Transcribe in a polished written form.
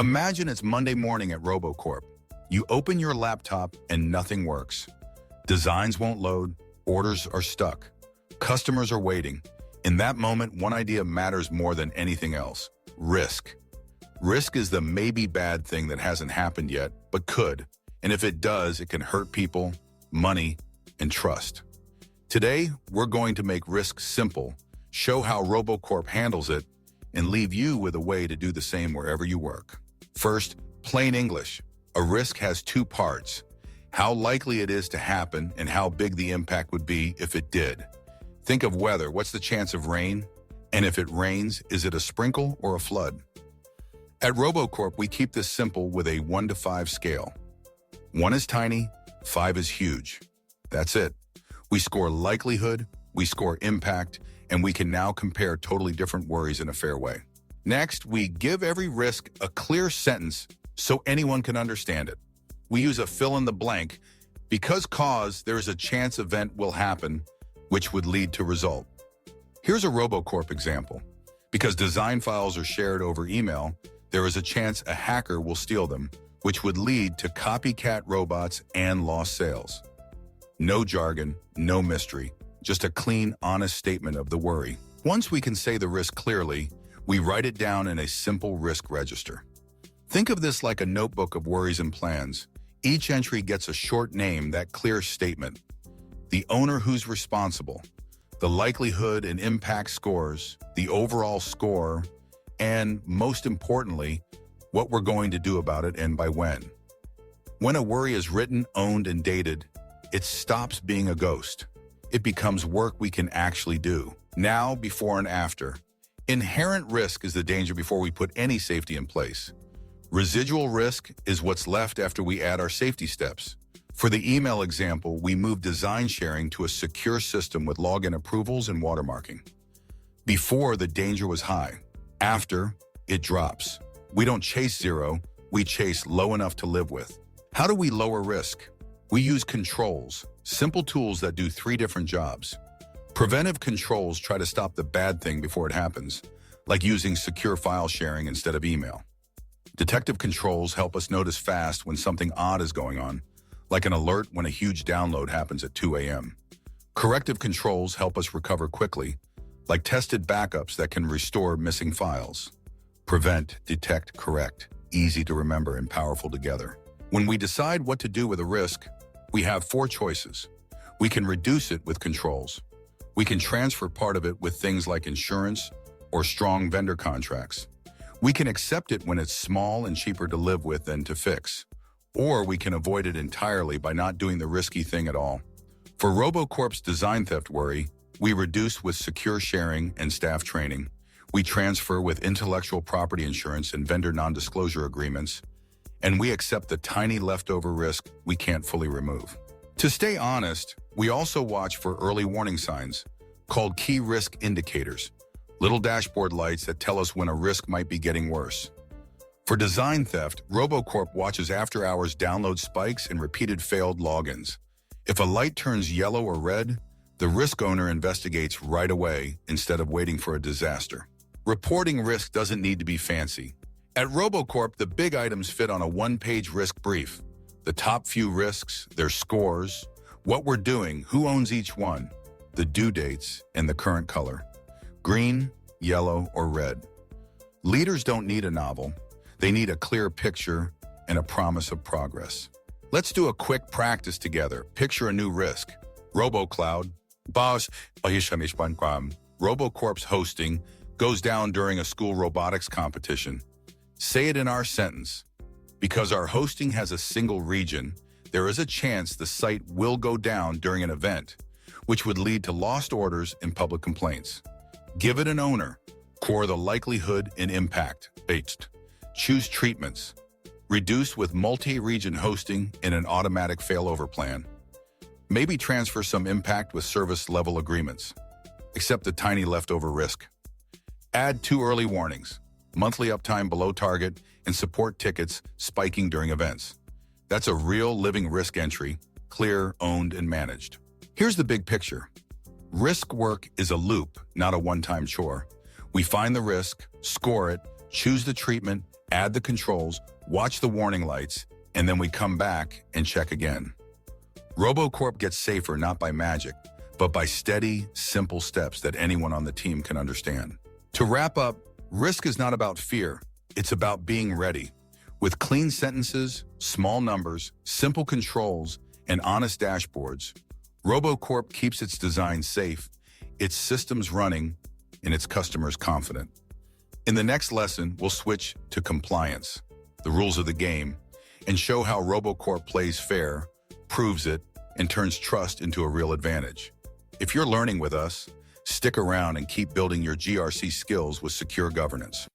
Imagine it's Monday morning at RoboCorp. You open your laptop and nothing works. Designs won't load, orders are stuck, customers are waiting. In that moment, one idea matters more than anything else: risk. Risk is the maybe bad thing that hasn't happened yet, but could. And if it does, it can hurt people, money, and trust. Today, we're going to make risk simple, show how RoboCorp handles it, and leave you with a way to do the same wherever you work. First, plain English. A risk has two parts: how likely it is to happen and how big the impact would be if it did. Think of weather. What's the chance of rain? And if it rains, is it a sprinkle or a flood? At RoboCorp, we keep this simple with a 1 to 5 scale. 1 is tiny, 5 is huge. That's it. We score likelihood, we score impact, and we can now compare totally different worries in a fair way. Next, we give every risk a clear sentence so anyone can understand it. We use a fill-in-the-blank because there is a chance event will happen, which would lead to result. Here's a RoboCorp example. Because design files are shared over email, there is a chance a hacker will steal them, which would lead to copycat robots and lost sales. No jargon, no mystery, just a clean, honest statement of the worry. Once we can say the risk clearly, we write it down in a simple risk register. Think of this like a notebook of worries and plans. Each entry gets a short name, that clear statement, the owner who's responsible, the likelihood and impact scores, the overall score, and most importantly, what we're going to do about it and by when. When a worry is written, owned, and dated, it stops being a ghost. It becomes work we can actually do. Now, before, and after. Inherent risk is the danger before we put any safety in place. Residual risk is what's left after we add our safety steps. For the email example, we moved design sharing to a secure system with login approvals and watermarking. Before, the danger was high. After, it drops. We don't chase zero, we chase low enough to live with. How do we lower risk? We use controls, simple tools that do 3 different jobs. Preventive controls try to stop the bad thing before it happens, like using secure file sharing instead of email. Detective controls help us notice fast when something odd is going on, like an alert when a huge download happens at 2 a.m. Corrective controls help us recover quickly, like tested backups that can restore missing files. Prevent, detect, correct, easy to remember and powerful together. When we decide what to do with a risk, we have 4 choices. We can reduce it with controls. We can transfer part of it with things like insurance or strong vendor contracts. We can accept it when it's small and cheaper to live with than to fix. Or we can avoid it entirely by not doing the risky thing at all. For RoboCorp's design theft worry, we reduce with secure sharing and staff training. We transfer with intellectual property insurance and vendor non-disclosure agreements. And we accept the tiny leftover risk we can't fully remove. To stay honest, we also watch for early warning signs, called key risk indicators, little dashboard lights that tell us when a risk might be getting worse. For design theft, RoboCorp watches after-hours download spikes and repeated failed logins. If a light turns yellow or red, the risk owner investigates right away instead of waiting for a disaster. Reporting risk doesn't need to be fancy. At RoboCorp, the big items fit on a 1-page risk brief. The top few risks, their scores, what we're doing, who owns each one, the due dates, and the current color. Green, yellow, or red. Leaders don't need a novel. They need a clear picture and a promise of progress. Let's do a quick practice together. Picture a new risk. RoboCloud. RoboCorp's hosting goes down during a school robotics competition. Say it in our sentence. Because our hosting has a single region, there is a chance the site will go down during an event, which would lead to lost orders and public complaints. Give it an owner. Core the likelihood and impact. Choose treatments. Reduce with multi-region hosting in an automatic failover plan. Maybe transfer some impact with service level agreements. Accept the tiny leftover risk. Add 2 early warnings. Monthly uptime below target, and support tickets spiking during events. That's a real living risk entry, clear, owned, and managed. Here's the big picture. Risk work is a loop, not a one-time chore. We find the risk, score it, choose the treatment, add the controls, watch the warning lights, and then we come back and check again. RoboCorp gets safer not by magic, but by steady, simple steps that anyone on the team can understand. To wrap up, risk is not about fear, it's about being ready. With clean sentences, small numbers, simple controls, and honest dashboards, RoboCorp keeps its design safe, its systems running, and its customers confident. In the next lesson, we'll switch to compliance, the rules of the game, and show how RoboCorp plays fair, proves it, and turns trust into a real advantage. If you're learning with us, stick around and keep building your GRC skills with Secure Governance.